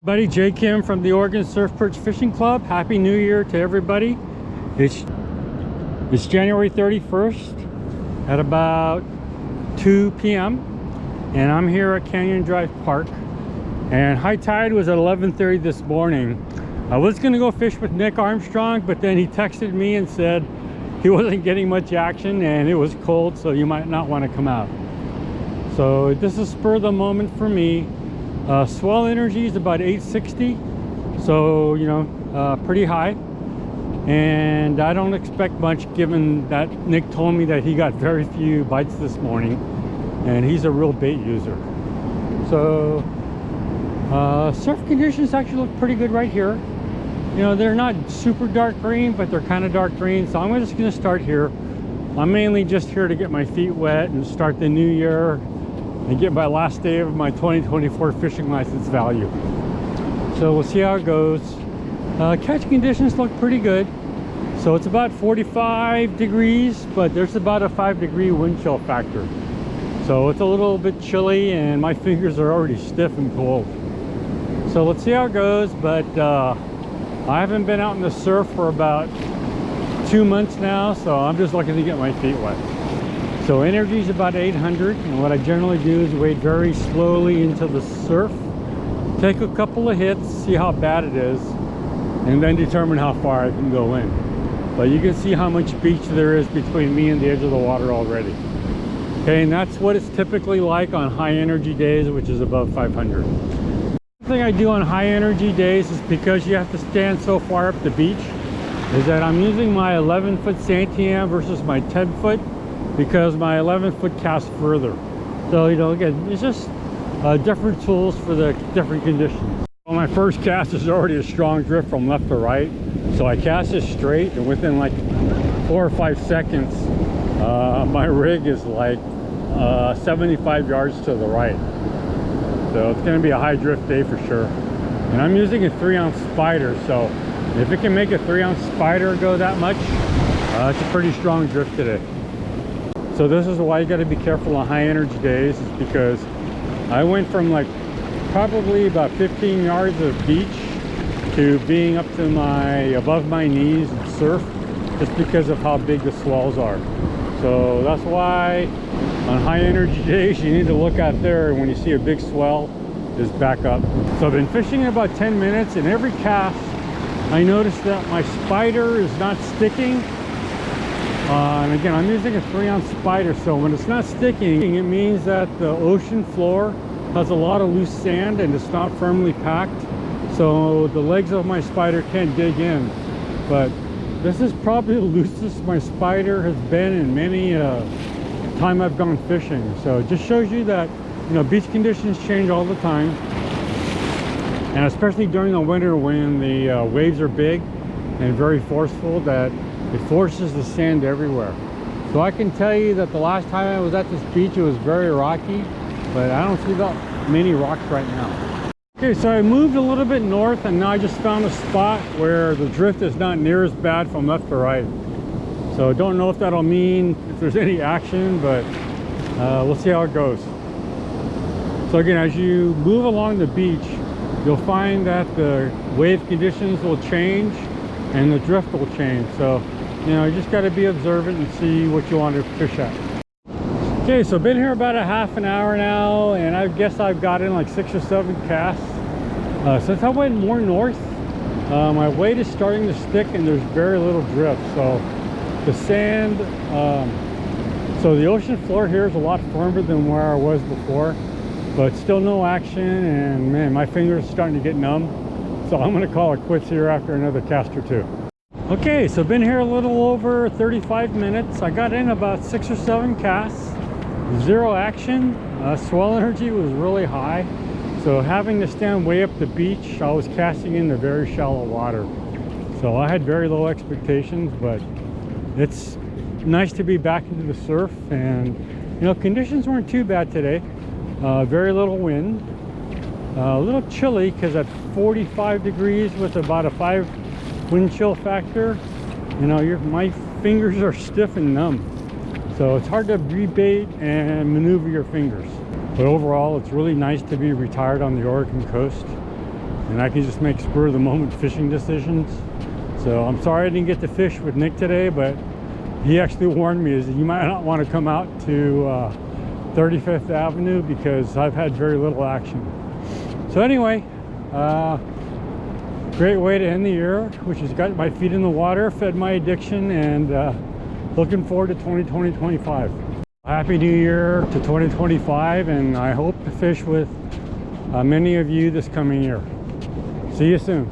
Buddy Jay Kim from the Oregon Surf Perch Fishing Club. Happy New Year to everybody. It's January 31st at about 2 p.m. and I'm here at Canyon Drive Park, and high tide was at 11:30 this morning. I was gonna go fish with Nick Armstrong, but then he texted me and said he wasn't getting much action and it was cold, so you might not want to come out. So this is spur of the moment for me. Swell energy is about 860, so pretty high, and I don't expect much given that Nick told me that he got very few bites this morning and he's a real bait user. So surf conditions actually look pretty good right here. They're not super dark green, but they're kind of dark green, so I'm just going to start here. I'm mainly just here to get my feet wet and start the new year and get my last day of my 2024 fishing license value. So we'll see how it goes. Catch conditions look pretty good. So it's about 45 degrees, but there's about a 5-degree wind chill factor. So it's a little bit chilly and my fingers are already stiff and cold. So let's see how it goes, but I haven't been out in the surf for about 2 months now, so I'm just looking to get my feet wet. So energy is about 800, and what I generally do is wade very slowly into the surf, take a couple of hits, see how bad it is, and then determine how far I can go in. But you can see how much beach there is between me and the edge of the water already. Okay, and that's what it's typically like on high energy days, which is above 500. The thing I do on high energy days is, because you have to stand so far up the beach, is that I'm using my 11-foot Santiam versus my 10-foot, because my 11-foot casts further. So again, it's just different tools for the different conditions. Well, my first cast is already a strong drift from left to right, so I cast it straight, and within like 4 or 5 seconds my rig is like 75 yards to the right. So it's going to be a high drift day for sure. And I'm using a 3-ounce spider, so if it can make a 3-ounce spider go that much, it's a pretty strong drift today. So this is why you got to be careful on high energy days, is because I went from like probably about 15 yards of beach to being up to above my knees in surf, just because of how big the swells are. So that's why on high energy days you need to look out there, and when you see a big swell, just back up. So I've been fishing about 10 minutes, and every cast I noticed that my spider is not sticking. And again, I'm using a 3-ounce spider, so when it's not sticking, it means that the ocean floor has a lot of loose sand and it's not firmly packed, so the legs of my spider can't dig in. But this is probably the loosest my spider has been in many time I've gone fishing. So it just shows you that beach conditions change all the time, and especially during the winter when the waves are big and very forceful, that it forces the sand everywhere. So I can tell you that the last time I was at this beach, it was very rocky, but I don't see that many rocks right now. Okay, so I moved a little bit north, and now I just found a spot where the drift is not near as bad from left to right. So I don't know if that'll mean if there's any action, but we'll see how it goes. So again, as you move along the beach, you'll find that the wave conditions will change and the drift will change. So you just got to be observant and see what you want to fish at. Okay, so been here about a half an hour now, and I guess I've got in like 6 or 7 casts. Since I went more north, my weight is starting to stick and there's very little drift. So the sand, so the ocean floor here is a lot firmer than where I was before, but still no action, and man, my fingers are starting to get numb. So I'm going to call it quits here after another cast or 2. Okay, so been here a little over 35 minutes. I got in about 6 or 7 casts, 0 action. Swell energy was really high, so having to stand way up the beach, I was casting into very shallow water. So I had very low expectations, but it's nice to be back into the surf, and conditions weren't too bad today. Very little wind, a little chilly because at 45 degrees with about a 5 wind chill factor, my fingers are stiff and numb, so it's hard to rebait and maneuver your fingers. But overall, it's really nice to be retired on the Oregon coast. and I can just make spur of the moment fishing decisions. So I'm sorry I didn't get to fish with Nick today, but he actually warned me, is that you might not want to come out to 35th Avenue because I've had very little action. So anyway, great way to end the year, which has got my feet in the water, fed my addiction, and looking forward to 2025. Happy New Year to 2025, and I hope to fish with many of you this coming year. See you soon.